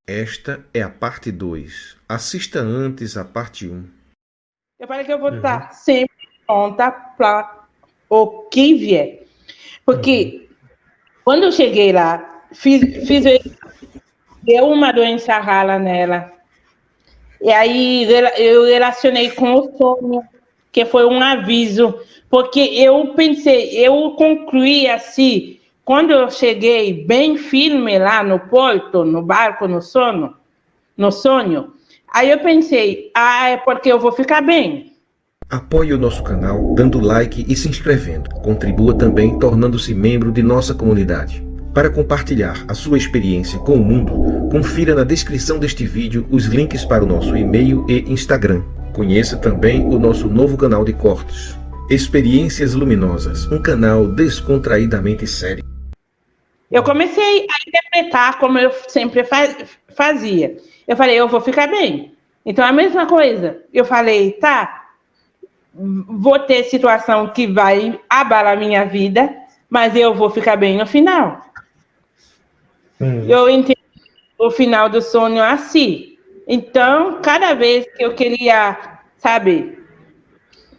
Esta é a parte 2. Assista antes a parte 1. Eu falei que eu vou estar sempre pronta para o que vier. Porque quando eu cheguei lá, deu uma doença rara nela. E aí eu relacionei com o sonho, que foi um aviso. Porque eu pensei, eu concluí assim, quando eu cheguei bem firme lá no porto, no barco, no sonho, aí eu pensei, é porque eu vou ficar bem. Apoie o nosso canal dando like e se inscrevendo. Contribua também tornando-se membro de nossa comunidade. Para compartilhar a sua experiência com o mundo, confira na descrição deste vídeo os links para o nosso e-mail e Instagram. Conheça também o nosso novo canal de cortes. Experiências Luminosas, um canal descontraídamente sério. Eu comecei a interpretar como eu sempre fazia. Eu falei, eu vou ficar bem. Então, a mesma coisa. Eu falei, tá, vou ter situação que vai abalar a minha vida, mas eu vou ficar bem no final. Eu entendi o final do sonho assim. Então, cada vez que eu queria, sabe,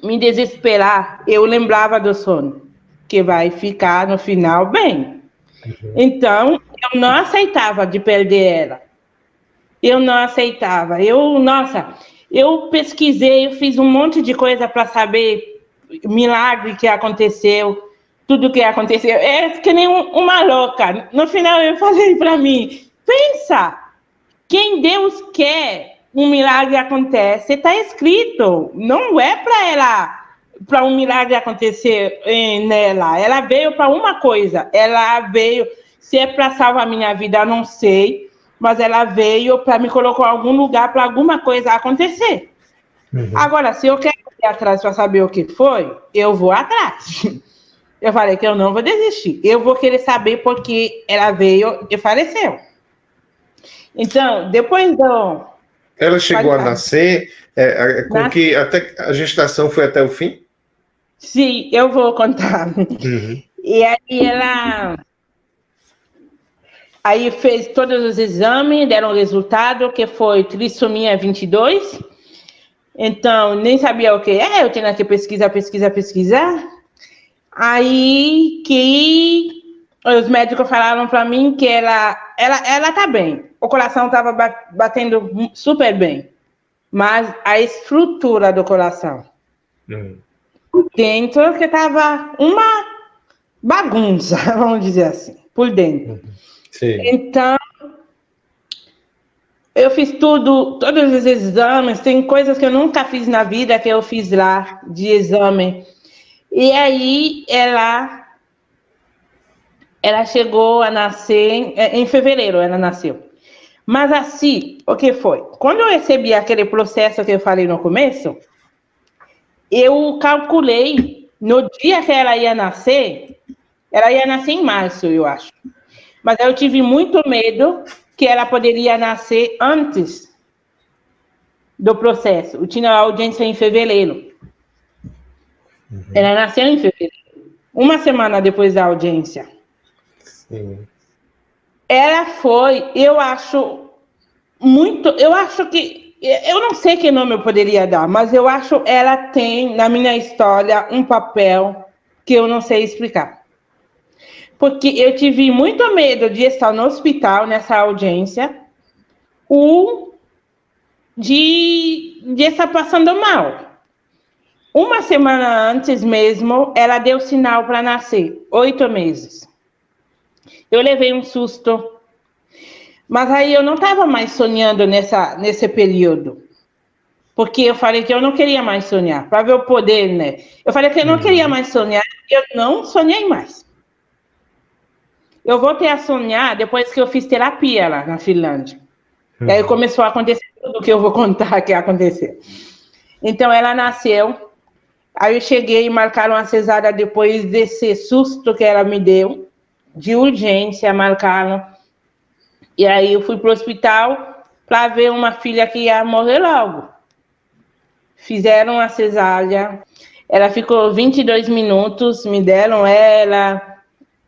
me desesperar, eu lembrava do sonho, que vai ficar no final bem. Então, eu não aceitava de perder ela. Eu não aceitava. Eu pesquisei, eu fiz um monte de coisa para saber milagre que aconteceu, tudo que aconteceu. É que nem uma louca. No final, eu falei para mim, pensa, quem Deus quer, um milagre acontece. Está escrito. Não é para um milagre acontecer nela. Ela veio para uma coisa. Ela veio, se é para salvar a minha vida, eu não sei, mas ela veio para me colocar em algum lugar para alguma coisa acontecer. Agora, se eu quero ir atrás para saber o que foi, eu vou atrás. Eu falei que eu não vou desistir. Eu vou querer saber porque ela veio e faleceu. Então, depois do... Ela chegou a nascer, que até a gestação foi até o fim? Sim, eu vou contar. E aí aí fez todos os exames, deram o resultado, que foi trissomia 22. Então, nem sabia o que é, eu tinha que pesquisar. Aí que os médicos falaram para mim que ela tá bem. O coração estava batendo super bem. Mas a estrutura do coração dentro que estava uma bagunça, vamos dizer assim, por dentro. Sim. Então, eu fiz todos os exames, tem coisas que eu nunca fiz na vida que eu fiz lá de exame. E aí ela chegou a nascer, em fevereiro ela nasceu. Mas assim, o que foi? Quando eu recebi aquele processo que eu falei no começo, eu calculei, no dia que ela ia nascer em março, eu acho. Mas eu tive muito medo que ela poderia nascer antes do processo. Eu tinha audiência em fevereiro. Ela nasceu em fevereiro, uma semana depois da audiência. Sim. Ela foi, eu acho que, eu não sei que nome eu poderia dar, mas eu acho que ela tem, na minha história, um papel que eu não sei explicar. Porque eu tive muito medo de estar no hospital, nessa audiência, ou de estar passando mal. Uma semana antes mesmo, ela deu sinal para nascer, 8 meses. Eu levei um susto. Mas aí eu não estava mais sonhando nesse período. Porque eu falei que eu não queria mais sonhar, para ver o poder, né? Eu falei que eu não queria mais sonhar, eu não sonhei mais. Eu voltei a sonhar depois que eu fiz terapia lá na Finlândia. E aí começou a acontecer tudo o que eu vou contar que aconteceu. Então ela nasceu, aí eu cheguei e marcaram a cesárea depois desse susto que ela me deu, de urgência, marcaram. E aí eu fui para o hospital para ver uma filha que ia morrer logo. Fizeram a cesárea, ela ficou 22 minutos, me deram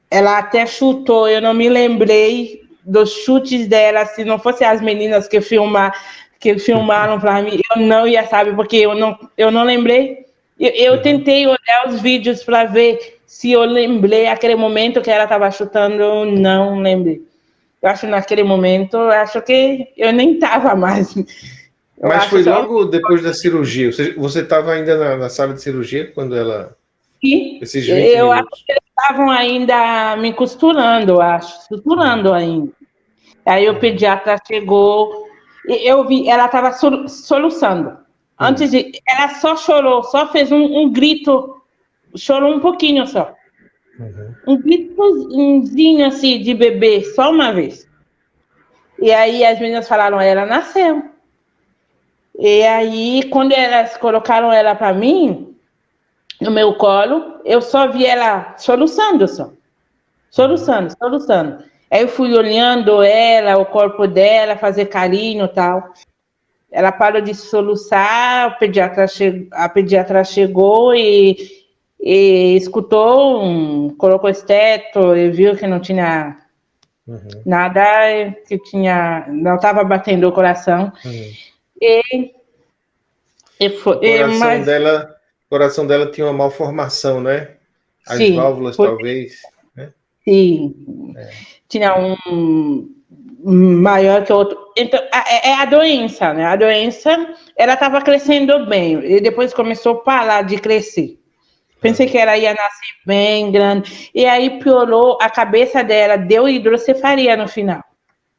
ela até chutou, eu não me lembrei dos chutes dela, se não fosse as meninas que filmaram para mim, eu não ia saber, porque eu não lembrei. Eu tentei olhar os vídeos para ver se eu lembrei aquele momento que ela estava chutando, não lembrei. Eu acho naquele momento, acho que eu nem estava mais. Mas foi logo depois da cirurgia. Você estava ainda na sala de cirurgia quando ela... Sim, esses 20 eu minutos. acho que eles estavam ainda me costurando, costurando ainda. Aí o pediatra chegou, eu vi, ela estava soluçando. Antes de, ela só chorou, só fez um grito, chorou um pouquinho só. Um gritozinho assim de bebê, só uma vez. E aí as meninas falaram, ela nasceu. E aí, quando elas colocaram ela para mim, no meu colo, eu só vi ela soluçando só. Soluçando. Aí eu fui olhando ela, o corpo dela, fazer carinho e tal. Ela parou de soluçar, a pediatra chegou e escutou, colocou esteto e viu que não tinha nada, não estava batendo o coração. O coração dela tinha uma malformação, né? As sim, válvulas, talvez. Né? Sim, tinha um maior que o outro. Então, é a doença, né? A doença, ela estava crescendo bem, e depois começou a parar de crescer. Pensei que ela ia nascer bem grande, e aí piorou, a cabeça dela deu hidrocefalia no final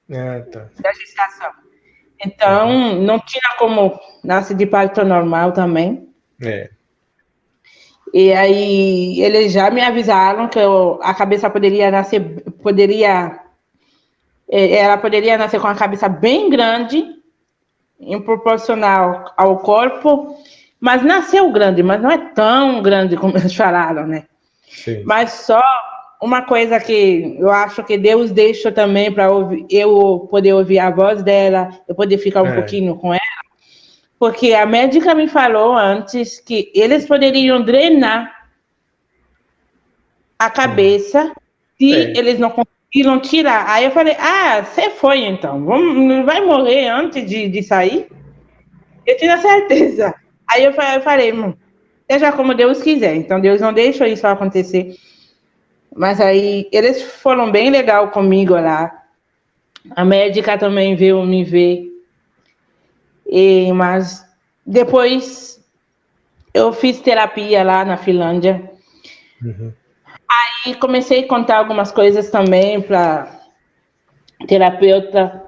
da gestação. Então, não tinha como nascer de parto normal também. E aí, eles já me avisaram que a cabeça ela poderia nascer com a cabeça bem grande, em proporcional ao corpo, mas nasceu grande, mas não é tão grande como eles falaram, né? Sim. Mas só uma coisa que eu acho que Deus deixa também para eu poder ouvir a voz dela, eu poder ficar um pouquinho com ela, porque a médica me falou antes que eles poderiam drenar a cabeça se eles não conseguiram tirar. Aí eu falei, você foi então, vai morrer antes de sair? Eu tinha certeza. Aí eu falei, seja como Deus quiser. Então Deus não deixou isso acontecer. Mas aí eles foram bem legal comigo lá. A médica também veio me ver. Mas depois eu fiz terapia lá na Finlândia. Aí comecei a contar algumas coisas também para terapeuta.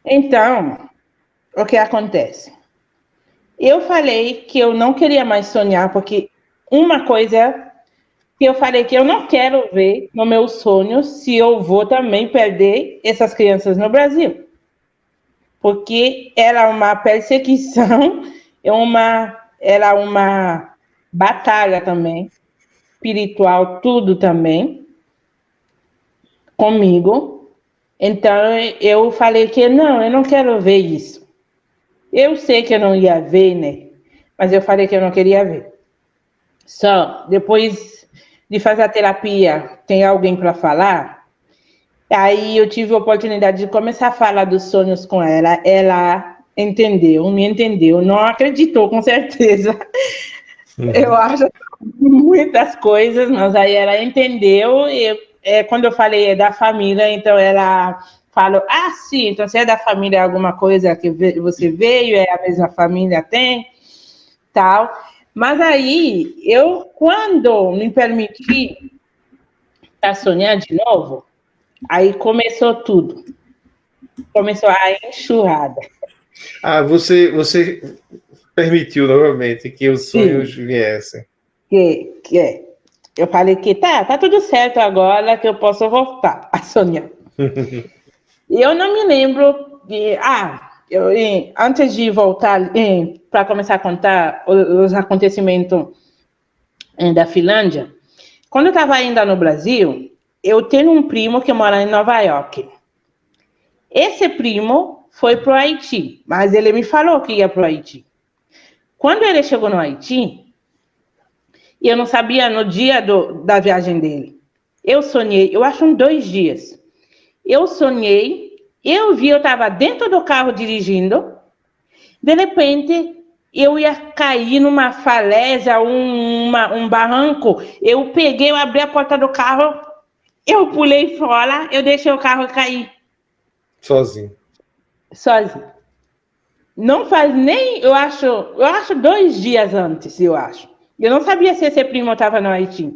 Então, o que acontece? Eu falei que eu não queria mais sonhar, porque uma coisa que eu falei que eu não quero ver no meu sonho se eu vou também perder essas crianças no Brasil. Porque era uma perseguição, era uma batalha também, espiritual, tudo também, comigo. Então, eu falei que não, eu não quero ver isso. Eu sei que eu não ia ver, né? Mas eu falei que eu não queria ver. Só depois de fazer a terapia, tem alguém para falar? Aí eu tive a oportunidade de começar a falar dos sonhos com ela. Ela entendeu, me entendeu. Não acreditou, com certeza. Eu acho muitas coisas, mas aí ela entendeu. E quando eu falei da família, então ela falou, sim, então se é da família alguma coisa que você veio, é a mesma família, tem, tal. Mas aí, quando me permiti sonhar de novo, aí começou tudo. Começou a enxurrada. Você permitiu novamente que os sonhos viessem. Eu falei que tá tudo certo agora, que eu posso voltar a sonhar. E eu não me lembro de... antes de voltar, para começar a contar os acontecimentos da Finlândia, quando eu estava ainda no Brasil, eu tenho um primo que mora em Nova York. Esse primo foi para o Haiti, mas ele me falou que ia para o Haiti. Quando ele chegou no Haiti, eu não sabia no dia da viagem dele. Eu sonhei, eu acho 2 dias. eu sonhei, eu estava dentro do carro dirigindo, de repente eu ia cair numa falésia, um barranco, eu abri a porta do carro, eu pulei fora, eu deixei o carro cair. Sozinho. Não faz nem, eu acho 2 dias antes, eu acho. Eu não sabia se esse primo estava no Haiti.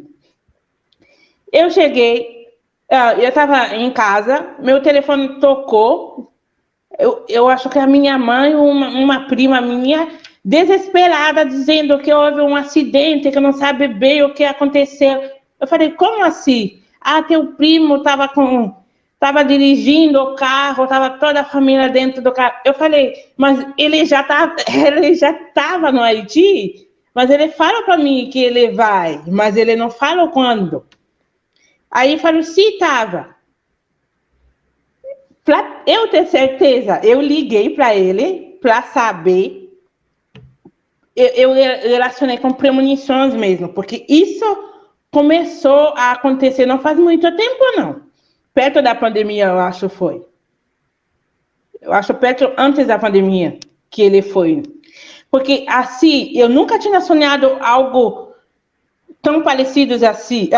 Eu cheguei, eu estava em casa, meu telefone tocou, eu acho que a minha mãe, uma prima minha, desesperada, dizendo que houve um acidente, que não sabe bem o que aconteceu. Eu falei, como assim? Teu primo estava dirigindo o carro, estava toda a família dentro do carro. Eu falei, mas ele já estava no Haiti, mas ele fala para mim que ele vai, mas ele não fala quando. Aí falou, sim, estava. Para eu ter certeza, eu liguei para ele para saber. Eu relacionei com premonições mesmo, porque isso começou a acontecer não faz muito tempo, não. Perto da pandemia, eu acho foi. Eu acho perto antes da pandemia que ele foi. Porque assim, eu nunca tinha sonhado algo tão parecido assim.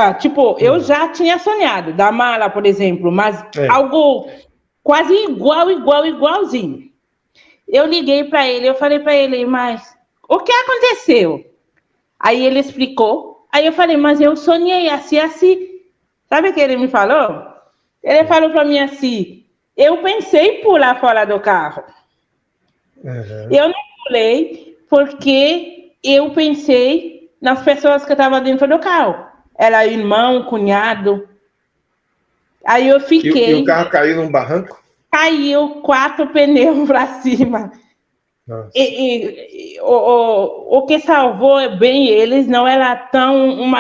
Eu já tinha sonhado, da mala, por exemplo, mas algo quase igualzinho. Eu liguei para ele, eu falei para ele, mas o que aconteceu? Aí ele explicou. Aí eu falei, mas eu sonhei assim. Sabe o que ele me falou? Ele falou para mim assim, eu pensei em pular fora do carro. Uhum. Eu não pulei porque eu pensei nas pessoas que estavam dentro do carro. Era irmão, cunhado. Aí eu fiquei... E o carro caiu num barranco? Caiu 4 pneus para cima. O que salvou bem eles não era tão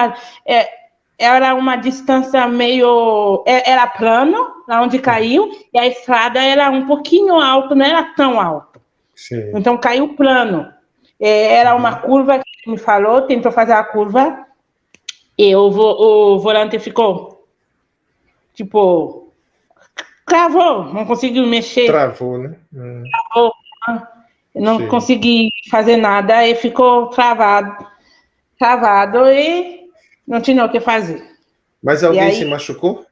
era uma distância meio... Era plano, lá onde caiu, e a estrada era um pouquinho alta, não era tão alto. Sim. Então caiu plano. Era uma curva que ele me falou, tentou fazer a curva, e o volante ficou, tipo, travou, não conseguiu mexer. Travou, né? Travou, não consegui fazer nada, e ficou travado e não tinha o que fazer. Mas alguém se machucou?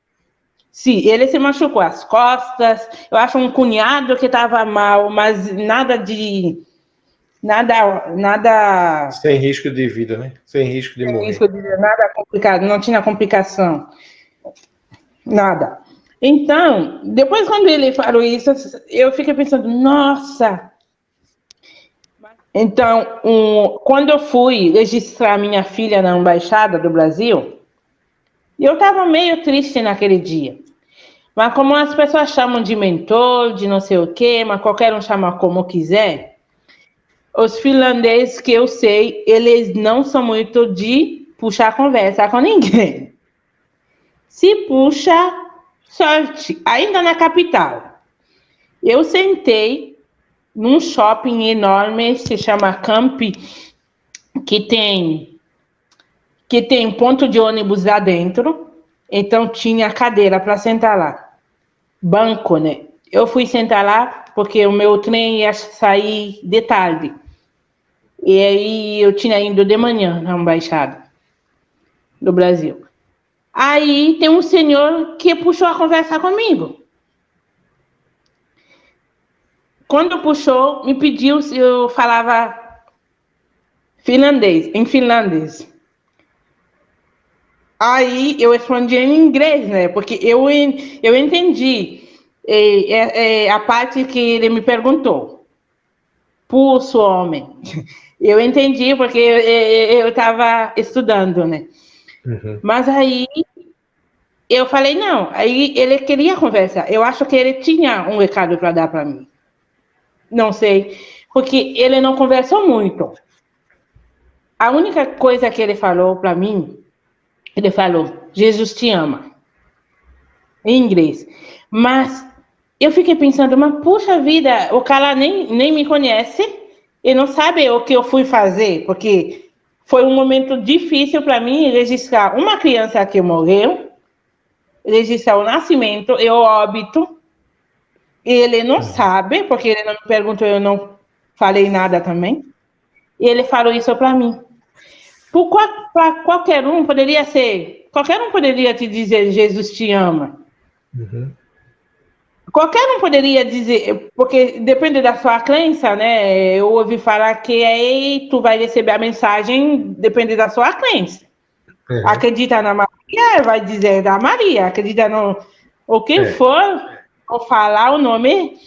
Sim, ele se machucou as costas. Eu acho um cunhado que estava mal, mas nada. Sem risco de vida, né? Sem risco de morrer. Risco de vida, nada complicado, não tinha complicação. Nada. Então, depois quando ele falou isso, eu fiquei pensando, nossa. Então, quando eu fui registrar minha filha na Embaixada do Brasil, eu estava meio triste naquele dia. Mas como as pessoas chamam de mentor, de não sei o quê, mas qualquer um chama como quiser, os finlandeses que eu sei, eles não são muito de puxar conversa com ninguém. Se puxa, sorte, ainda na capital. Eu sentei num shopping enorme, se chama Campi, que tem ponto de ônibus lá dentro, então tinha cadeira para sentar lá. Banco, né? Eu fui sentar lá porque o meu trem ia sair de tarde. E aí eu tinha ido de manhã na Embaixada do Brasil. Aí tem um senhor que puxou a conversa comigo. Quando puxou, me pediu se eu falava em finlandês. Aí eu respondi em inglês, né? Porque eu entendi a parte que ele me perguntou. Pulso, homem. Eu entendi porque eu estava estudando, né? Uhum. Mas aí eu falei, não. Aí ele queria conversar. Eu acho que ele tinha um recado para dar para mim. Não sei. Porque ele não conversou muito. A única coisa que ele falou para mim, ele falou, Jesus te ama. Em inglês. Mas eu fiquei pensando, mas puxa vida, o cara nem me conhece e não sabe o que eu fui fazer, porque foi um momento difícil para mim registrar uma criança que morreu registrar o nascimento e o óbito. Ele não sabe, porque ele não me perguntou, eu não falei nada também. E ele falou isso para mim. Para qualquer um poderia te dizer Jesus te ama. Uhum. Qualquer um poderia dizer, porque depende da sua crença, né? Eu ouvi falar que aí tu vai receber a mensagem, depende da sua crença. Uhum. Acredita na Maria, vai dizer da Maria. Acredita no o que for, ou falar o nome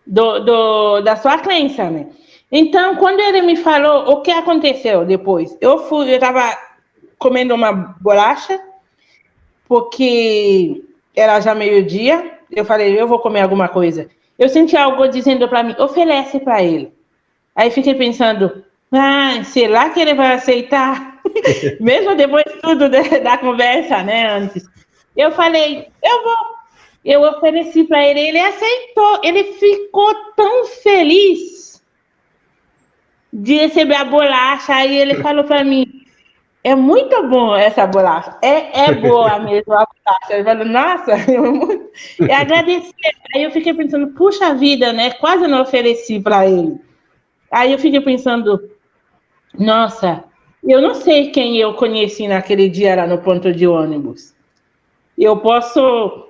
da sua crença, né? Então, quando ele me falou, o que aconteceu depois? Eu estava comendo uma bolacha, porque era já meio-dia. Eu falei, eu vou comer alguma coisa. Eu senti algo dizendo para mim, oferece para ele. Aí fiquei pensando, será que ele vai aceitar? Mesmo depois de tudo da conversa, né, antes. Eu falei, eu vou. Eu ofereci para ele, ele aceitou. Ele ficou tão feliz de receber a bolacha. Aí ele falou para mim, é muito bom essa bolacha. É boa mesmo a bolacha. Ele falou, nossa, eu agradeci. Aí eu fiquei pensando, puxa vida, né? Quase não ofereci para ele. Aí eu fiquei pensando, nossa, eu não sei quem eu conheci naquele dia lá no ponto de ônibus. Eu posso...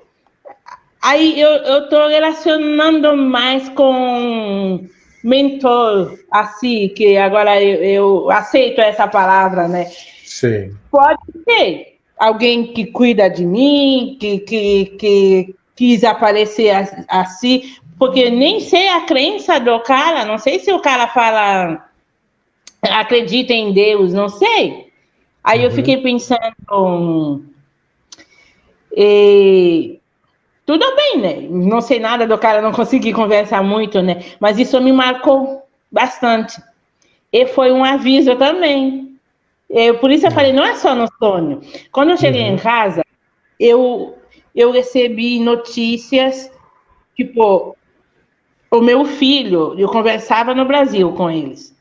Aí eu tô relacionando mais com mentor, assim, que agora eu aceito essa palavra, né? Sim. Pode ser alguém que cuida de mim, que quis aparecer assim, porque nem sei a crença do cara, não sei se o cara fala, acredita em Deus, não sei. Aí eu fiquei pensando, tudo bem, né? Não sei nada do cara, não consegui conversar muito, né? Mas isso me marcou bastante. E foi um aviso também. Por isso eu falei, não é só no sonho. Quando eu cheguei em casa, eu recebi notícias, tipo, o meu filho, eu conversava no Brasil com eles,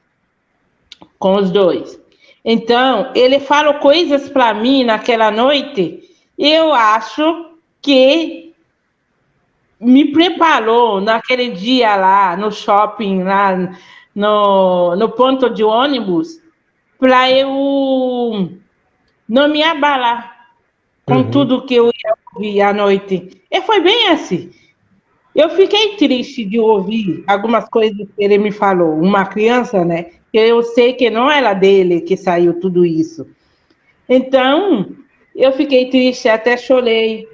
com os dois. Então, ele falou coisas para mim naquela noite, eu acho que me preparou naquele dia lá, no shopping, lá no ponto de ônibus, para eu não me abalar com tudo que eu ia ouvir à noite. E foi bem assim. Eu fiquei triste de ouvir algumas coisas que ele me falou. Uma criança, né? Que eu sei que não era dele que saiu tudo isso. Então, eu fiquei triste, até chorei.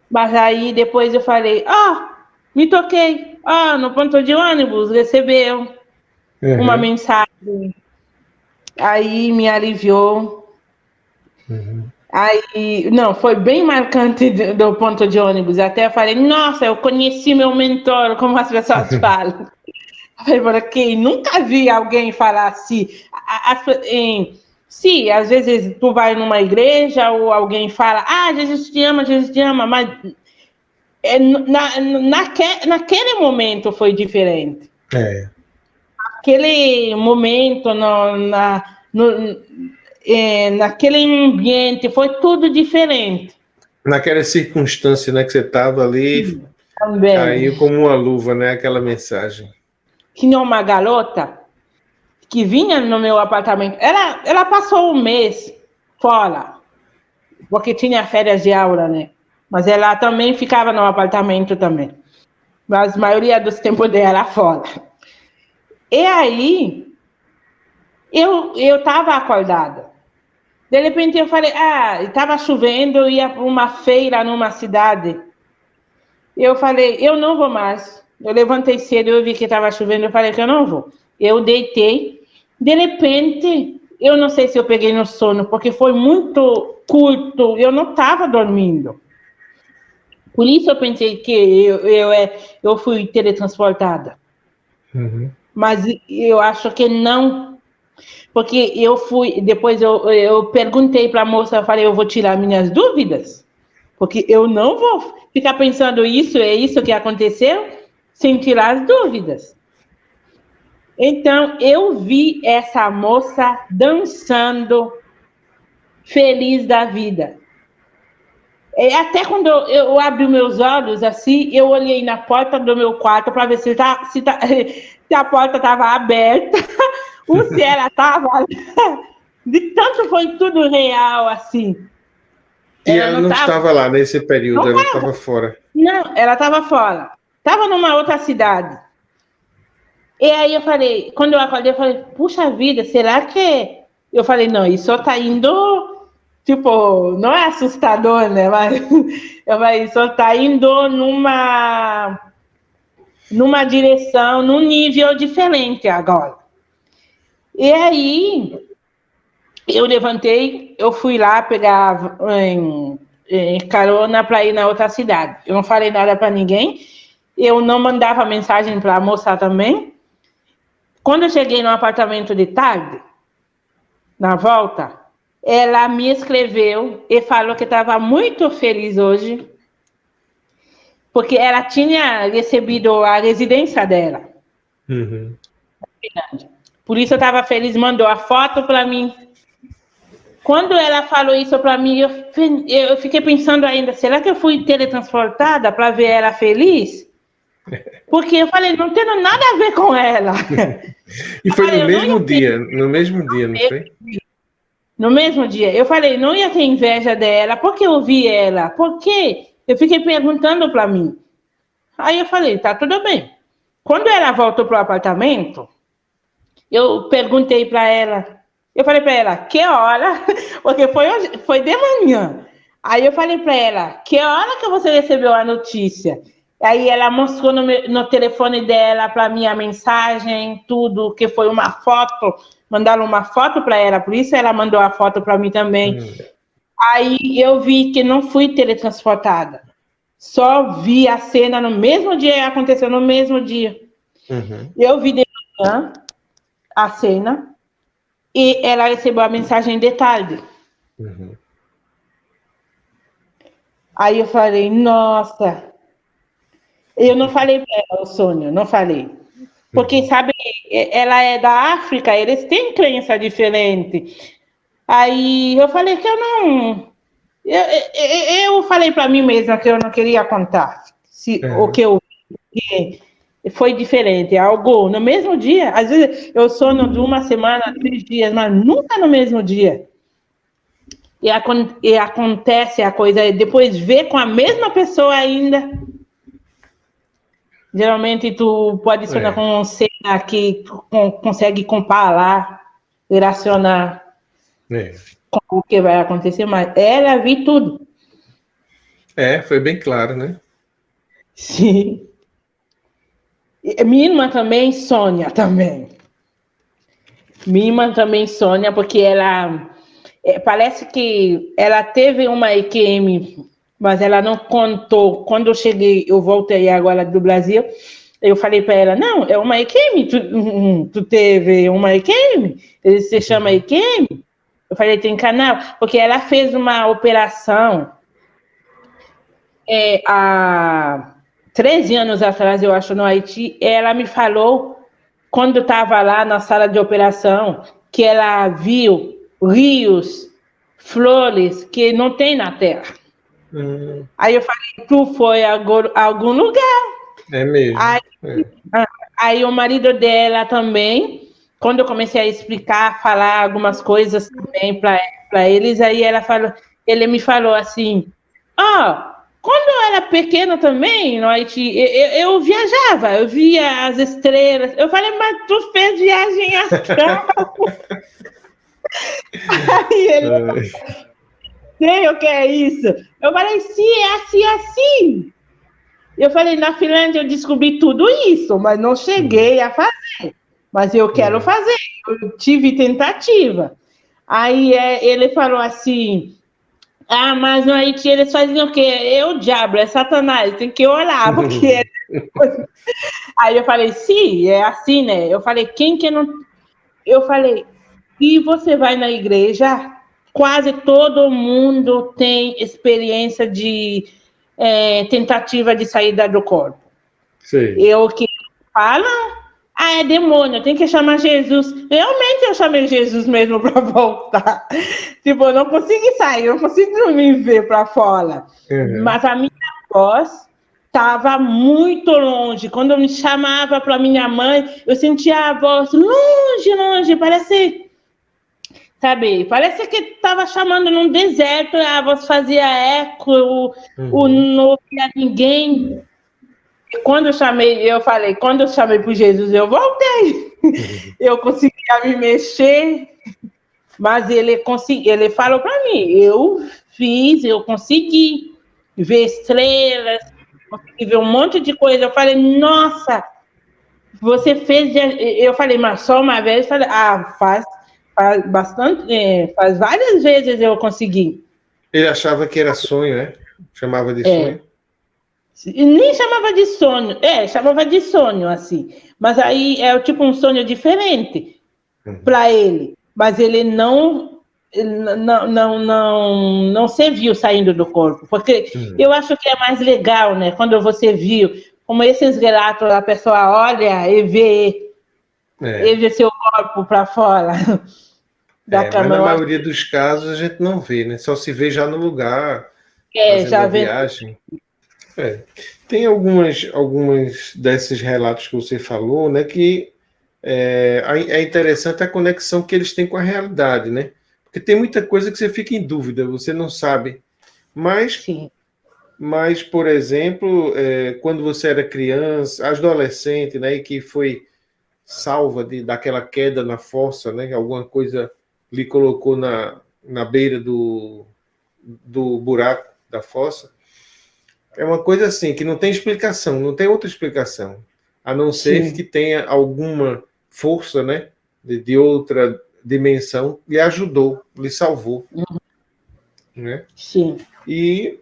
Mas aí depois eu falei, me toquei. No ponto de ônibus recebeu uma mensagem. Aí me aliviou. Aí, não, foi bem marcante do ponto de ônibus. Até eu falei, nossa, eu conheci meu mentor, como as pessoas falam. Eu falei, porque nunca vi alguém falar assim. Sim, às vezes tu vai numa igreja ou alguém fala, Jesus te ama, mas naquele momento foi diferente. Aquele momento, naquele ambiente, foi tudo diferente. Naquela circunstância, né, que você estava ali, também caiu como uma luva, né, aquela mensagem. Tinha uma garota que vinha no meu apartamento. Ela passou um mês fora, porque tinha férias de aula, né? Mas ela também ficava no apartamento também. Mas a maioria dos tempos dela fora. E aí, eu estava acordada. De repente eu falei, estava chovendo, eu ia para uma feira numa cidade. Eu falei, eu não vou mais. Eu levantei cedo, eu vi que estava chovendo, eu falei que eu não vou. Eu deitei. De repente, eu não sei se eu peguei no sono, porque foi muito curto, eu não estava dormindo. Por isso eu pensei que eu fui teletransportada. Mas eu acho que não. Porque eu fui, depois eu perguntei para a moça, eu falei, eu vou tirar minhas dúvidas, porque eu não vou ficar pensando isso, é isso que aconteceu, sem tirar as dúvidas. Então, eu vi essa moça dançando, feliz da vida. Até quando eu abri meus olhos, assim, eu olhei na porta do meu quarto para ver se a porta estava aberta, ou se ela estava... De tanto foi tudo real, assim. E ela não estava lá nesse período, ela estava fora. Não, ela estava fora. Estava numa outra cidade. E aí eu falei, quando eu acordei, eu falei, puxa vida, será que... Eu falei, não, isso está indo... Tipo, não é assustador, né? Mas eu falei, isso está indo numa direção, num nível diferente agora. E aí, eu levantei, eu fui lá pegar carona para ir na outra cidade. Eu não falei nada para ninguém, eu não mandava mensagem para a moça também. Quando eu cheguei no apartamento de tarde, na volta, ela me escreveu e falou que estava muito feliz hoje, porque ela tinha recebido a residência dela. Uhum. Por isso eu estava feliz, mandou a foto para mim. Quando ela falou isso para mim, eu fiquei pensando ainda, será que eu fui teletransportada para ver ela feliz? Porque eu falei, não tem nada a ver com ela. E foi no mesmo dia, não foi? No mesmo dia. Eu falei, não ia ter inveja dela, porque eu vi ela. Por quê? Eu fiquei perguntando para mim. Aí eu falei, tá tudo bem. Quando ela voltou pro apartamento, eu perguntei para ela. Eu falei para ela, que hora? Porque foi de manhã. Aí eu falei para ela, que hora que você recebeu a notícia? Aí ela mostrou no telefone dela para mim a mensagem, tudo, que foi uma foto. Mandaram uma foto para ela, por isso ela mandou a foto para mim também. Aí eu vi que não fui teletransportada. Só vi a cena no mesmo dia, aconteceu no mesmo dia. Uhum. Eu vi de manhã a cena e ela recebeu a mensagem de tarde. Uhum. Aí eu falei, nossa. Eu não falei para ela o sonho, não falei. Porque, sabe, ela é da África, eles têm crença diferente. Aí eu falei que eu não... Eu falei para mim mesma que eu não queria contar o que eu vi. Foi diferente, algo no mesmo dia. Às vezes eu sono de uma semana, 3 dias, mas nunca no mesmo dia. E acontece a coisa, depois vê com a mesma pessoa ainda. Geralmente tu pode sonhar com cena que consegue comparar, relacionar com o que vai acontecer, mas ela viu tudo. Foi bem claro, né? Sim. Minha irmã também sonha também. Minha irmã também sonha porque ela parece que ela teve uma EQM, mas ela não contou. Quando eu cheguei, eu voltei agora do Brasil, eu falei para ela, não, é uma EQM, tu teve uma EQM? Ele se chama EQM? Eu falei, tem canal? Porque ela fez uma operação há 13 anos atrás, eu acho, no Haiti. Ela me falou, quando estava lá na sala de operação, que ela viu rios, flores que não tem na Terra. Aí eu falei, tu foi a algum lugar. É mesmo. Aí o marido dela também, quando eu comecei a explicar, falar algumas coisas também para eles, aí ele me falou assim, quando eu era pequena também, no Haiti, eu viajava, eu via as estrelas. Eu falei, mas tu fez viagem astral? Aí ele, sei o que é isso. Eu falei, sim, é assim, assim. Eu falei, na Finlândia eu descobri tudo isso, mas não cheguei a fazer. Mas eu quero fazer, eu tive tentativa. Aí ele falou assim, mas no Haiti eles faziam o quê? O diabo, é Satanás, tem que orar, porque... Aí eu falei, sim, é assim, né? Eu falei, quem que não... Eu falei, e você vai na igreja, quase todo mundo tem experiência de tentativa de saída do corpo. Sim. Eu que falo, é demônio, tem que chamar Jesus. Realmente eu chamei Jesus mesmo para voltar. Tipo, eu não consegui sair, eu não consigo me ver para fora. Mas a minha voz estava muito longe. Quando eu me chamava para minha mãe, eu sentia a voz longe, longe, parece, sabe, parece que estava chamando num deserto, a voz fazia eco, não ouvia ninguém. Quando eu falei, quando eu chamei por Jesus, eu voltei. Eu conseguia me mexer, mas ele falou para mim, eu consegui ver estrelas, consegui ver um monte de coisa. Eu falei, nossa, você fez. Eu falei, mas só uma vez? Eu falei, faz bastante, faz várias vezes eu consegui. Ele achava que era sonho, né? Chamava de sonho. Nem chamava de sonho, chamava de sonho, assim. Mas aí é tipo um sonho diferente para ele. Mas ele não se viu saindo do corpo. Porque eu acho que é mais legal, né? Quando você viu, como esses relatos, a pessoa olha e vê seu corpo para fora da cama. Mas na maioria dos casos a gente não vê, né? Só se vê já no lugar, fazendo a viagem. Tem algumas desses relatos que você falou, né, que é interessante a conexão que eles têm com a realidade, né? Porque tem muita coisa que você fica em dúvida, você não sabe. Mas por exemplo, quando você era criança, adolescente, né, e que foi salva daquela queda na fossa, né? Alguma coisa lhe colocou na beira do buraco da fossa. É uma coisa assim, que não tem explicação, não tem outra explicação, a não ser que tenha alguma força, né, de outra dimensão, lhe ajudou, lhe salvou. Né? Sim. E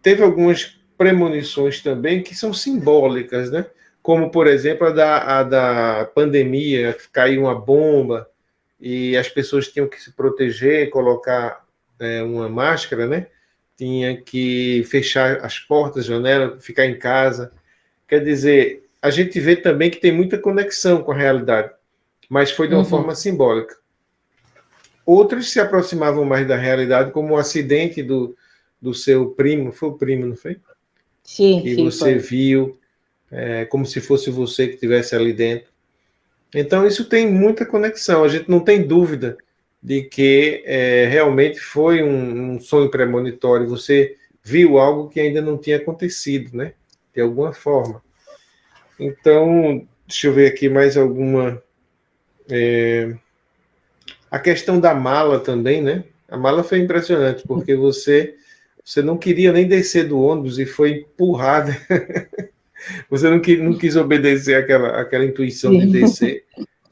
teve algumas premonições também que são simbólicas, né? Como, por exemplo, a da pandemia, caiu uma bomba e as pessoas tinham que se proteger, colocar uma máscara, né? Tinha que fechar as portas, janelas, ficar em casa. Quer dizer, a gente vê também que tem muita conexão com a realidade, mas foi de uma forma simbólica. Outras se aproximavam mais da realidade, como o acidente do seu primo, foi o primo, não foi? Sim, que você viu, como se fosse você que estivesse ali dentro. Então, isso tem muita conexão. A gente não tem dúvida de que realmente foi um sonho premonitório. Você viu algo que ainda não tinha acontecido, né? De alguma forma. Então, deixa eu ver aqui mais alguma. A questão da mala também, né? A mala foi impressionante, porque você não queria nem descer do ônibus e foi empurrada. Você não quis obedecer aquela intuição de descer.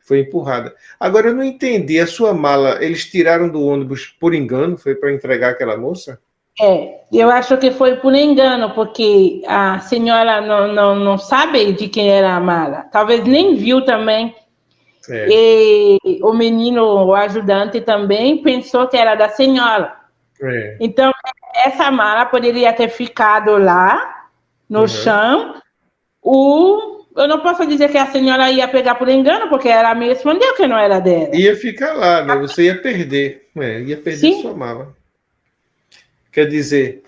Foi empurrada. Agora, eu não entendi. A sua mala, eles tiraram do ônibus por engano? Foi para entregar aquela moça? Eu acho que foi por engano, porque a senhora não sabe de quem era a mala. Talvez nem viu também. E o menino, o ajudante, também pensou que era da senhora. Então, essa mala poderia ter ficado lá, no chão. Eu não posso dizer que a senhora ia pegar por engano, porque ela me respondeu que não era dela. Ia ficar lá, né? Você ia perder. Ia perder sua mala. Quer dizer,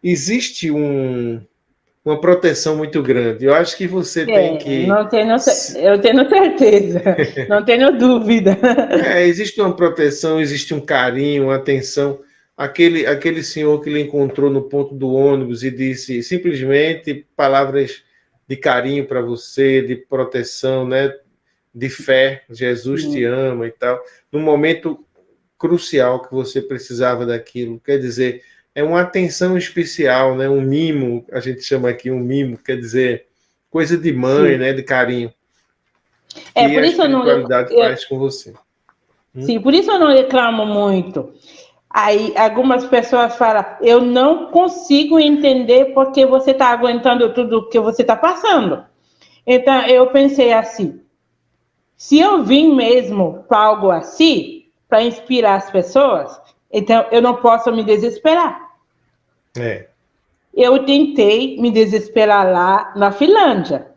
existe uma proteção muito grande. Eu acho que você tem que... eu tenho certeza, não tenho dúvida. Existe uma proteção, existe um carinho, uma atenção. Aquele senhor que lhe encontrou no ponto do ônibus e disse simplesmente palavras de carinho para você, de proteção, né? De fé, Jesus te ama e tal. Num momento crucial que você precisava daquilo. Quer dizer, é uma atenção especial, né? Um mimo, a gente chama aqui um mimo, quer dizer, coisa de mãe, né? De carinho. Por isso a espiritualidade faz com você. Sim, por isso eu não reclamo muito. Aí algumas pessoas falam, eu não consigo entender porque você está aguentando tudo que você está passando. Então eu pensei assim, se eu vim mesmo para algo assim, para inspirar as pessoas, então eu não posso me desesperar. Eu tentei me desesperar lá na Finlândia.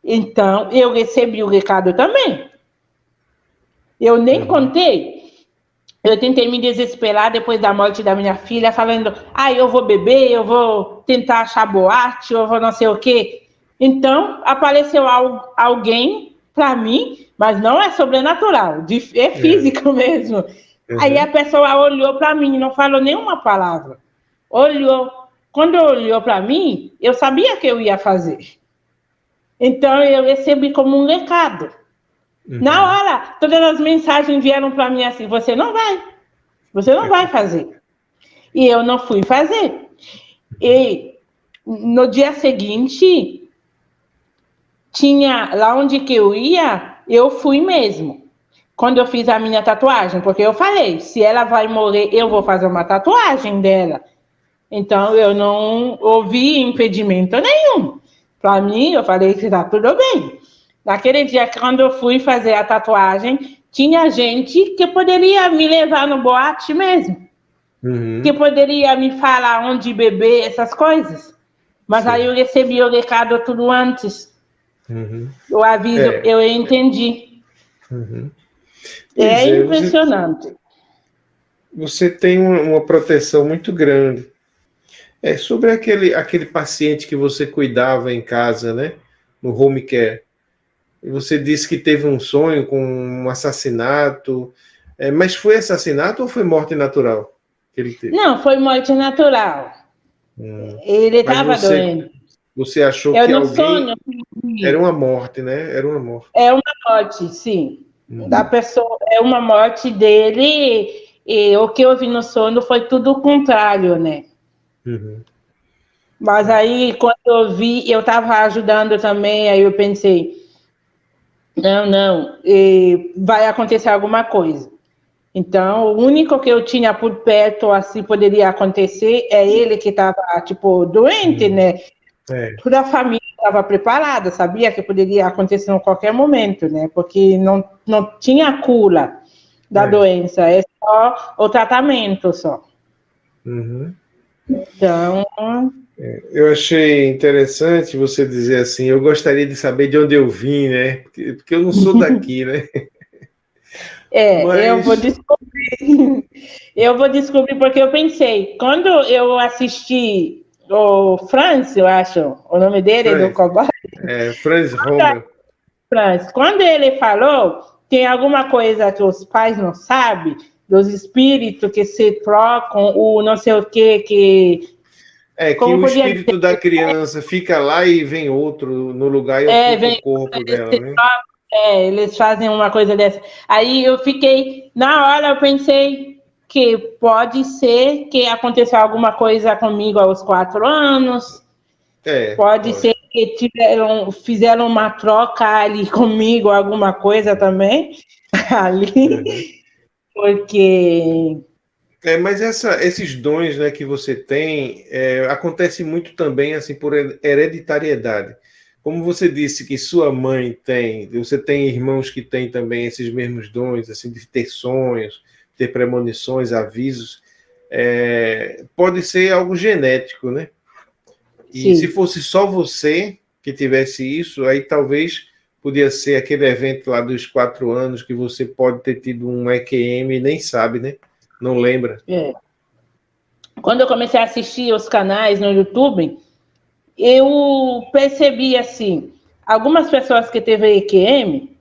Então, eu recebi o recado também. Eu nem contei. Eu tentei me desesperar depois da morte da minha filha, falando, eu vou beber, eu vou tentar achar boate, eu vou não sei o quê. Então, apareceu alguém para mim, mas não é sobrenatural, é físico mesmo. Aí a pessoa olhou para mim e não falou nenhuma palavra. Olhou. Quando olhou para mim, eu sabia que eu ia fazer. Então, eu recebi como um recado. Na hora, todas as mensagens vieram para mim assim, você não vai fazer. E eu não fui fazer. E no dia seguinte, tinha, lá onde que eu ia, eu fui mesmo. Quando eu fiz a minha tatuagem, porque eu falei, se ela vai morrer, eu vou fazer uma tatuagem dela. Então, eu não ouvi impedimento nenhum. Para mim, eu falei que está tudo bem. Naquele dia, quando eu fui fazer a tatuagem, tinha gente que poderia me levar no boate mesmo. Que poderia me falar onde beber, essas coisas. Mas aí eu recebi o recado tudo antes. O aviso, eu entendi. É impressionante. Você tem uma proteção muito grande. Sobre aquele paciente que você cuidava em casa, né? No home care. Você disse que teve um sonho com um assassinato. Mas foi assassinato ou foi morte natural que ele teve? Não, foi morte natural. Ele estava doente. Você achou Eu que no alguém... sonho... Era uma morte, né? Era uma morte. É uma morte, sim. Da pessoa, é uma morte dele, e o que eu vi no sonho foi tudo o contrário, né? Mas aí, quando eu vi, eu estava ajudando também, aí eu pensei, não, vai acontecer alguma coisa. Então, o único que eu tinha por perto, assim, poderia acontecer, é ele que estava, tipo, doente, né? Toda a família estava preparada, sabia que poderia acontecer em qualquer momento, né? Porque não tinha cura da doença, é só o tratamento, só. Então... Eu achei interessante você dizer assim, eu gostaria de saber de onde eu vim, né? Porque eu não sou daqui, né? Mas... eu vou descobrir. Eu vou descobrir porque eu pensei, quando eu assisti o Franz, eu acho, o nome dele do cowboy. Franz Homer. Franz, quando ele falou, tem alguma coisa que os pais não sabem, dos espíritos que se trocam, o não sei o quê, que... que o espírito da criança fica lá e vem outro no lugar e ocupa o corpo dela, né? Eles fazem uma coisa dessa. Aí eu fiquei, na hora eu pensei que pode ser que aconteceu alguma coisa comigo aos 4 anos. Pode ser que fizeram uma troca ali comigo, alguma coisa também, ali, porque... Mas esses dons, né, que você tem, acontece muito também assim por hereditariedade. Como você disse que sua mãe tem, você tem irmãos que têm também esses mesmos dons, assim, de ter sonhos, ter premonições, avisos, pode ser algo genético, né? E se fosse só você que tivesse isso, aí talvez podia ser aquele evento lá dos 4 anos que você pode ter tido um EQM e nem sabe, né? Não lembra. Quando eu comecei a assistir os canais no YouTube, eu percebi assim, algumas pessoas que teve EQM,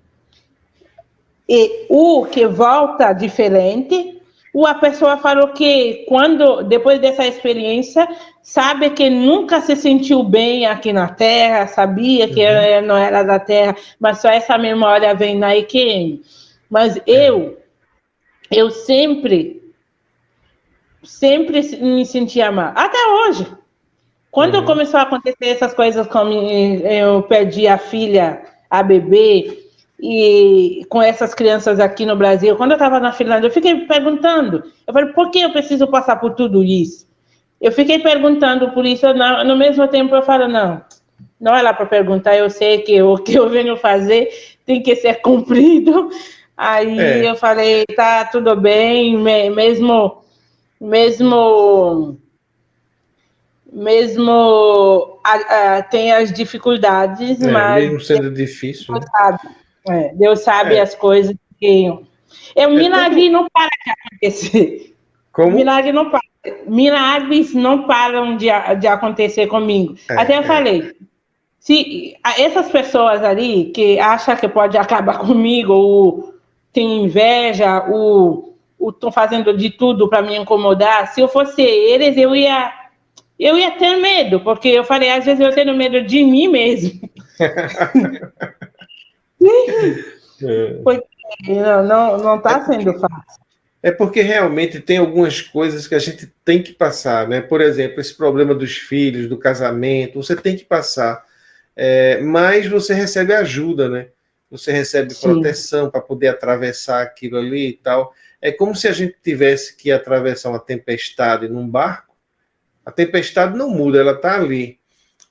e o que volta diferente, a pessoa falou que depois dessa experiência, sabe que nunca se sentiu bem aqui na Terra, sabia que não era da Terra, mas só essa memória vem na EQM. Mas eu sempre me sentia mal, até hoje. Quando começou a acontecer essas coisas, como eu perdi a filha, a bebê, e com essas crianças aqui no Brasil, quando eu estava na Finlândia, eu fiquei me perguntando, eu falei, por que eu preciso passar por tudo isso? Eu fiquei perguntando por isso, no mesmo tempo eu falo, não é lá para perguntar, eu sei que o que eu venho fazer tem que ser cumprido. Aí eu falei, tá tudo bem, mesmo mesmo tem as dificuldades, mas mesmo sendo difícil, Deus né? sabe, Deus sabe as coisas que... O milagre não para de acontecer. Como? Milagres não param de acontecer comigo. Até eu falei, se essas pessoas ali que acham que pode acabar comigo, ou tem inveja, ou estão fazendo de tudo para me incomodar, se eu fosse eles, eu ia ter medo, porque eu falei, às vezes eu tenho medo de mim mesmo. Porque não está sendo fácil. É porque realmente tem algumas coisas que a gente tem que passar, né? Por exemplo, esse problema dos filhos, do casamento, você tem que passar. Mas você recebe ajuda, né? Você recebe proteção para poder atravessar aquilo ali e tal. É como se a gente tivesse que atravessar uma tempestade num barco. A tempestade não muda, ela está ali.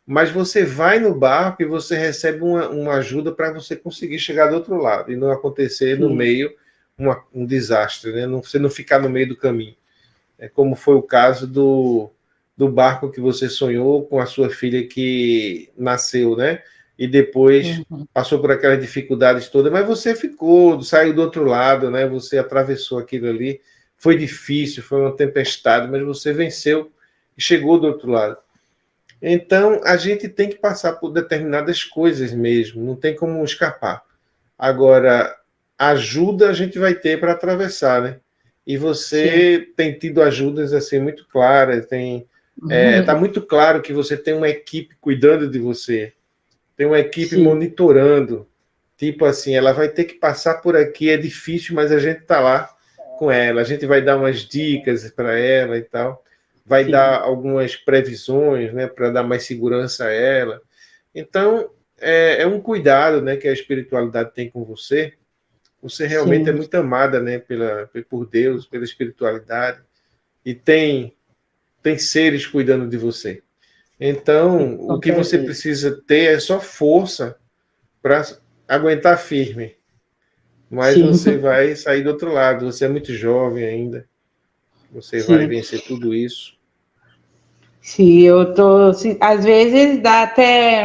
Mas você vai no barco e você recebe uma ajuda para você conseguir chegar do outro lado e não acontecer no meio um desastre, né? Você não ficar no meio do caminho. É como foi o caso do barco que você sonhou com a sua filha que nasceu, né? E depois passou por aquelas dificuldades todas, mas você saiu do outro lado, né? Você atravessou aquilo ali. Foi difícil, foi uma tempestade, mas você venceu e chegou do outro lado. Então, a gente tem que passar por determinadas coisas mesmo, não tem como escapar. Agora, ajuda a gente vai ter para atravessar, né? E você tem tido ajudas assim muito claras, tá muito claro que você tem uma equipe cuidando de você, tem uma equipe monitorando, tipo assim, ela vai ter que passar por aqui, é difícil, mas a gente está lá com ela, a gente vai dar umas dicas para ela e tal, vai dar algumas previsões, né, para dar mais segurança a ela. Então, é um cuidado, né, que a espiritualidade tem com você. Você realmente é muito amada, né, por Deus, pela espiritualidade, e tem seres cuidando de você. Então, o que você precisa ter é só força para aguentar firme. Mas você vai sair do outro lado. Você é muito jovem ainda. Você vai vencer tudo isso. Sim, às vezes dá até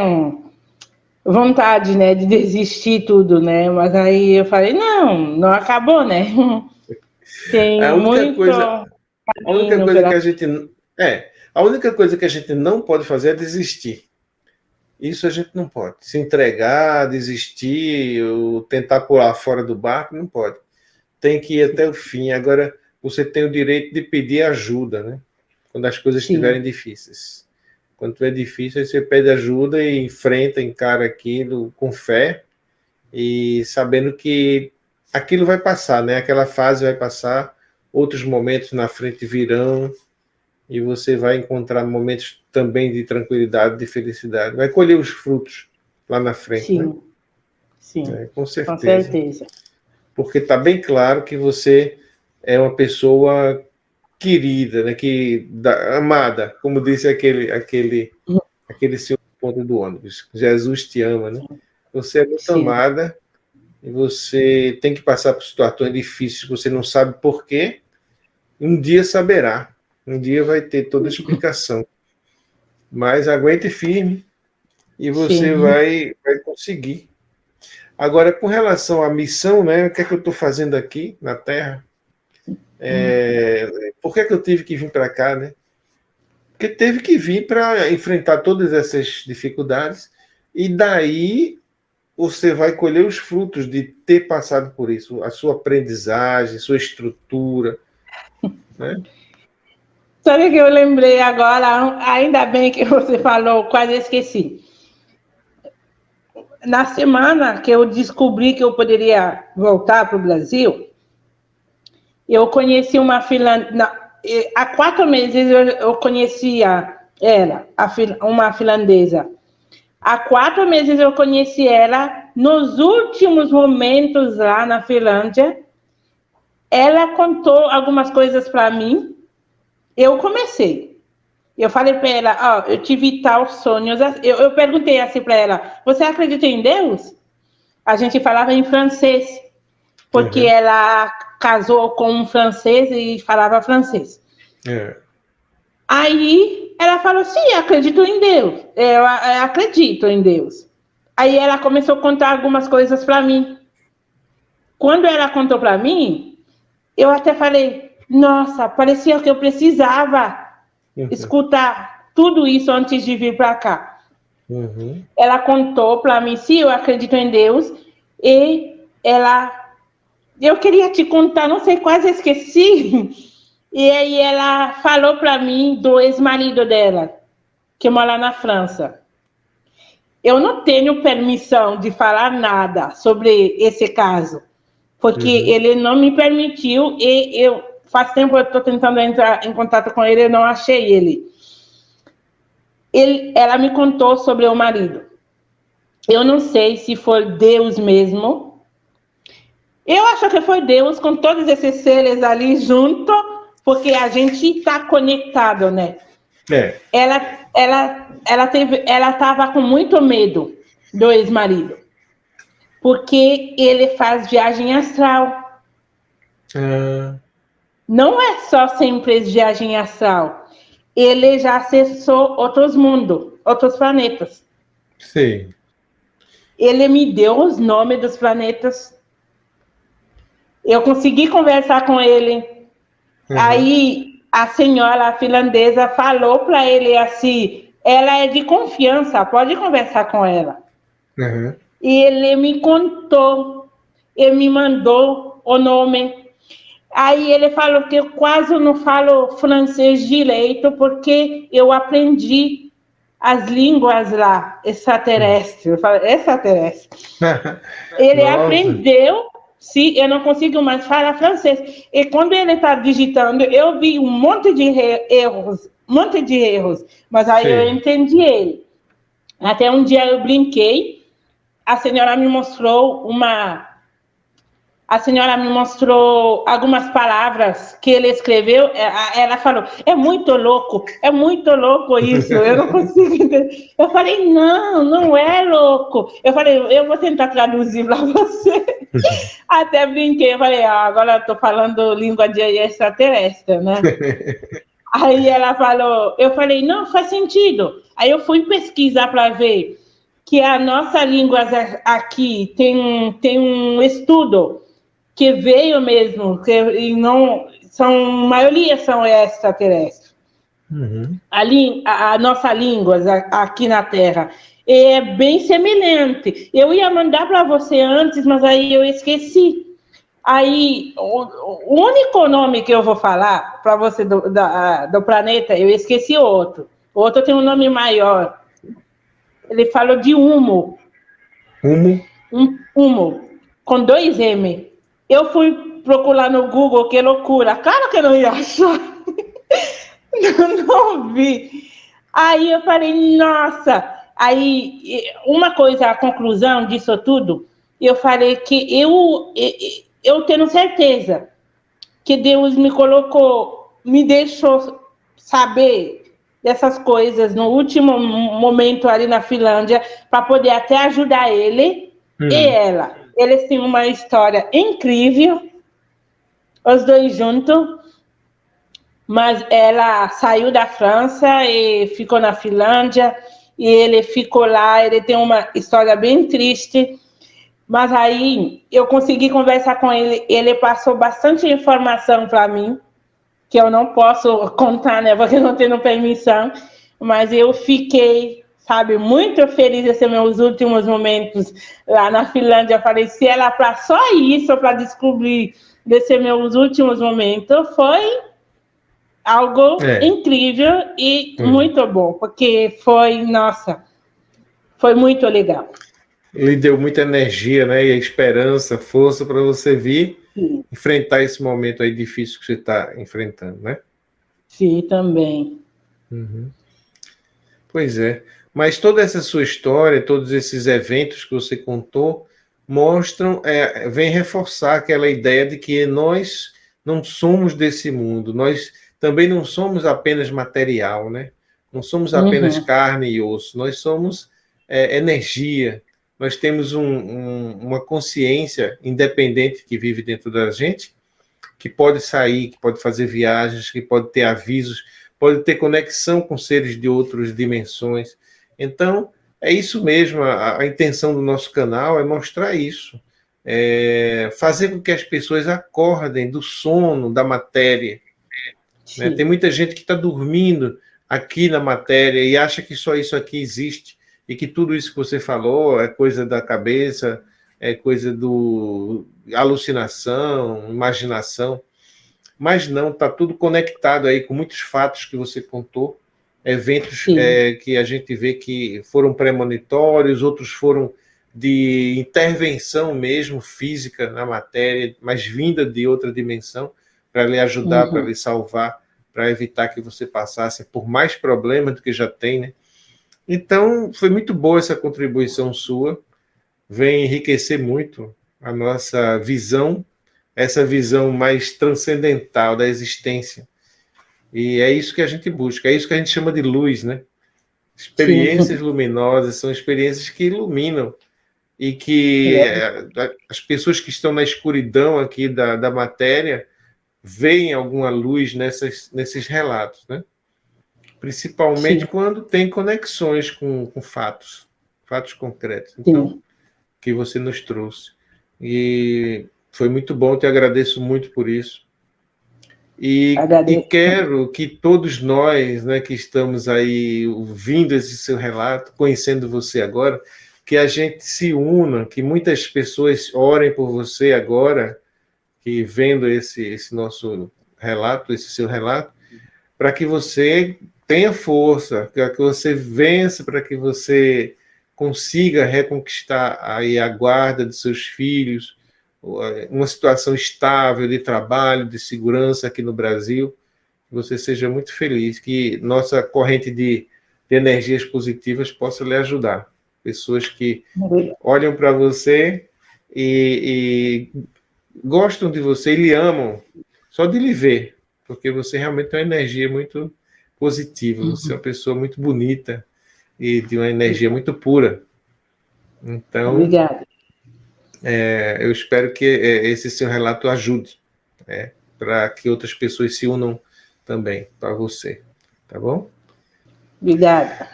vontade, né, de desistir tudo, né? Mas aí eu falei, não acabou, né? Tem A única coisa que a única coisa que a gente não pode fazer é desistir. Isso a gente não pode. Se entregar, desistir, ou tentar pular fora do barco, não pode. Tem que ir até o fim. Agora, você tem o direito de pedir ajuda, né? Quando as coisas estiverem difíceis. Quando é difícil, aí você pede ajuda e encara aquilo com fé e sabendo que aquilo vai passar, né? Aquela fase vai passar, outros momentos na frente virão e você vai encontrar momentos também de tranquilidade, de felicidade. Vai colher os frutos lá na frente, né? Com certeza. Porque está bem claro que você é uma pessoa querida, né? Amada, como disse aquele seu ponto do ônibus. Jesus te ama, né? Você é muito amada e você tem que passar por situações difíceis, você não sabe por quê. Um dia saberá. Um dia vai ter toda a explicação. Mas aguente firme e você vai conseguir. Agora, com relação à missão, né? O que é que eu estou fazendo aqui na Terra? Por que eu tive que vir para cá, né? Porque teve que vir para enfrentar todas essas dificuldades e daí você vai colher os frutos de ter passado por isso, a sua aprendizagem, sua estrutura, né? Sabe que eu lembrei agora, ainda bem que você falou, quase esqueci. Na semana que eu descobri que eu poderia voltar para o Brasil, eu conheci uma finlandesa. Há 4 meses eu conhecia ela, uma finlandesa. Há 4 meses eu conheci ela. Nos últimos momentos lá na Finlândia, ela contou algumas coisas para mim. Eu comecei. Eu falei para ela, eu tive tal sonhos. Eu perguntei assim para ela, você acredita em Deus? A gente falava em francês, porque ela casou com um francês e falava francês. Aí ela falou, sim, acredito em Deus. Eu acredito em Deus. Aí ela começou a contar algumas coisas para mim. Quando ela contou para mim, eu até falei, nossa, parecia que eu precisava escutar tudo isso antes de vir para cá. Uhum. Ela contou para mim, sim, eu acredito em Deus. E eu queria te contar, não sei, quase esqueci. E aí ela falou para mim do ex-marido dela, que mora na França. Eu não tenho permissão de falar nada sobre esse caso, porque ele não me permitiu e faz tempo eu estou tentando entrar em contato com ele, eu não achei ele. Ela me contou sobre o marido. Eu não sei se foi Deus mesmo. Eu acho que foi Deus com todos esses seres ali junto, porque a gente está conectado, né? Ela estava com muito medo do ex-marido, porque ele faz viagem astral. Não é só sempre viagem astral. Ele já acessou outros mundos, outros planetas. Sim. Ele me deu os nomes dos planetas. Eu consegui conversar com ele. Aí a senhora finlandesa falou para ele assim, ela é de confiança, pode conversar com ela. E ele me contou, ele me mandou o nome. Aí ele falou que eu quase não falo francês direito, porque eu aprendi as línguas lá, extraterrestres. Eu falo, extraterrestre. Ele aprendeu, se eu não consigo mais falar francês. E quando ele está digitando, eu vi um monte de erros, mas aí eu entendi ele. Até um dia eu brinquei, a senhora me mostrou algumas palavras que ele escreveu. Ela falou, é muito louco isso, eu não consigo entender. Eu falei, não é louco. Eu falei, eu vou tentar traduzir para você. Até brinquei, eu falei, agora eu estou falando língua de extraterrestre, né? Aí ela falou, eu falei, não, faz sentido. Aí eu fui pesquisar para ver que a nossa língua aqui tem um estudo que veio mesmo, que não são, a maioria são extraterrestres. A nossa língua aqui na Terra é bem semelhante. Eu ia mandar para você antes, mas aí eu esqueci. Aí, o único nome que eu vou falar para você do planeta, eu esqueci o outro. O outro tem um nome maior. Ele falou de Humo. Humo, com 2 M. Eu fui procurar no Google, que loucura. Claro que eu não ia achar. Não vi. Aí eu falei, nossa. Aí, uma coisa, a conclusão disso tudo, eu falei que eu tenho certeza que Deus me colocou, me deixou saber dessas coisas no último momento ali na Finlândia, para poder até ajudar ele e ela. Eles têm uma história incrível, os dois juntos, mas ela saiu da França e ficou na Finlândia, e ele ficou lá. Ele tem uma história bem triste, mas aí eu consegui conversar com ele. Ele passou bastante informação para mim, que eu não posso contar, né, porque não tenho permissão, mas eu fiquei, sabe, muito feliz desses meus últimos momentos lá na Finlândia. Eu falei, se ela para só isso, para descobrir desses meus últimos momentos, foi algo incrível e muito bom, porque foi, nossa, foi muito legal. Lhe deu muita energia, né, e a esperança, força para você vir enfrentar esse momento aí difícil que você está enfrentando, né? Sim, também. Pois é. Mas toda essa sua história, todos esses eventos que você contou, mostram, vem reforçar aquela ideia de que nós não somos desse mundo, nós também não somos apenas material, né? Não somos apenas carne e osso, nós somos energia, nós temos uma consciência independente que vive dentro da gente, que pode sair, que pode fazer viagens, que pode ter avisos, pode ter conexão com seres de outras dimensões. Então, é isso mesmo, a intenção do nosso canal é mostrar isso, fazer com que as pessoas acordem do sono da matéria, né? Tem muita gente que está dormindo aqui na matéria e acha que só isso aqui existe, e que tudo isso que você falou é coisa da cabeça, é coisa do alucinação, imaginação, mas não, está tudo conectado aí com muitos fatos que você contou, eventos que a gente vê que foram premonitórios, outros foram de intervenção mesmo, física na matéria, mas vinda de outra dimensão, para lhe ajudar, para lhe salvar, para evitar que você passasse por mais problemas do que já tem, né? Então, foi muito boa essa contribuição sua, vem enriquecer muito a nossa visão, essa visão mais transcendental da existência. E é isso que a gente busca, é isso que a gente chama de luz, né? Experiências luminosas são experiências que iluminam e que as pessoas que estão na escuridão aqui da matéria veem alguma luz nesses relatos, né? Principalmente quando tem conexões com fatos concretos. Então, que você nos trouxe. E foi muito bom, te agradeço muito por isso. E quero que todos nós, né, que estamos aí ouvindo esse seu relato, conhecendo você agora, que a gente se una, que muitas pessoas orem por você agora, que vendo esse nosso relato, esse seu relato, para que você tenha força, para que você vença, para que você consiga reconquistar aí a guarda de seus filhos, uma situação estável de trabalho, de segurança aqui no Brasil, que você seja muito feliz, que nossa corrente de energias positivas possa lhe ajudar. Pessoas que olham para você e gostam de você e lhe amam só de lhe ver, porque você realmente tem uma energia muito positiva, você é uma pessoa muito bonita e de uma energia muito pura. Então, obrigada. Eu espero que esse seu relato ajude, para que outras pessoas se unam também para você, tá bom? Obrigada.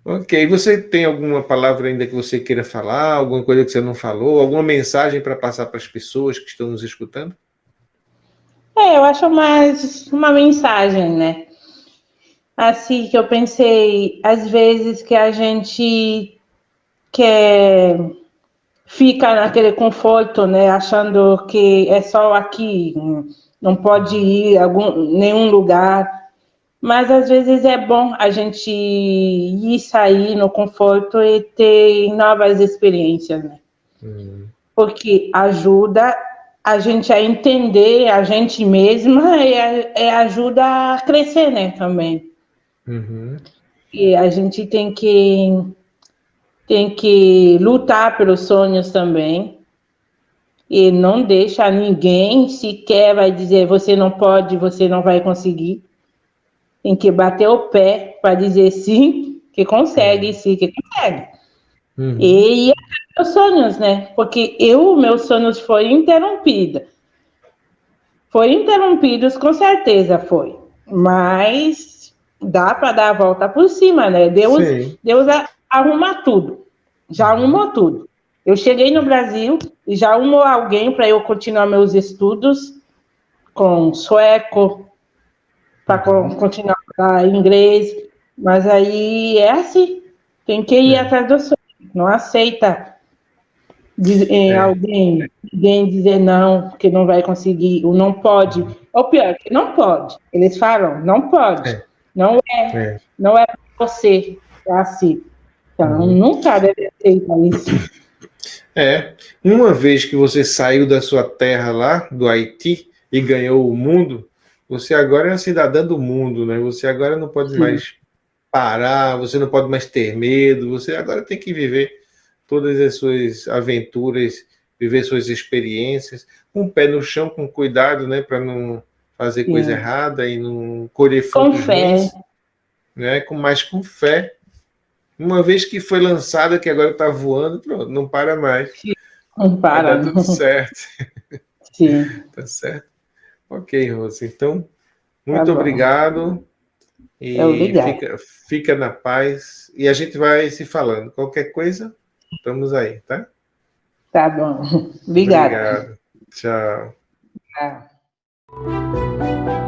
Ok, você tem alguma palavra ainda que você queira falar, alguma coisa que você não falou, alguma mensagem para passar para as pessoas que estão nos escutando? Eu acho mais uma mensagem, né? Assim que eu pensei, às vezes que a gente quer fica naquele conforto, né? Achando que é só aqui, não pode ir a nenhum lugar. Mas às vezes é bom a gente ir sair no conforto e ter novas experiências, né? Porque ajuda a gente a entender a gente mesma e ajuda a crescer, né? Também. E a gente tem que lutar pelos sonhos também. E não deixa ninguém sequer vai dizer você não pode, você não vai conseguir. Tem que bater o pé para dizer sim, que consegue, sim, que consegue. E os sonhos, né? Porque meus sonhos foram interrompidos. Foram interrompidos, com certeza foi. Mas dá para dar a volta por cima, né? Deus arruma tudo. Já arrumou tudo. Eu cheguei no Brasil e já arrumou alguém para eu continuar meus estudos com sueco, para continuar inglês. Mas aí é assim. Tem que ir atrás do sonho. Não aceita alguém dizer não, que não vai conseguir, ou não pode. Ou pior, que não pode. Eles falam, não pode. Não é para você. É assim. Então, nunca deve aceitar isso. Uma vez que você saiu da sua terra lá, do Haiti, e ganhou o mundo, você agora é uma cidadã do mundo, né? Você agora não pode mais parar, você não pode mais ter medo, você agora tem que viver todas as suas aventuras, viver suas experiências, com o pé no chão, com cuidado, né? Para não fazer coisa errada e não colher frutos ruins, né? Mais com fé. Uma vez que foi lançada, que agora está voando, pronto, não para mais. Não para. Vai dar tudo certo. Sim. Tá certo? Ok, Rose. Então, muito obrigado. E Obrigada. fica na paz. E a gente vai se falando. Qualquer coisa, estamos aí, tá? Tá bom. Obrigada. Obrigado. Tchau. Tchau.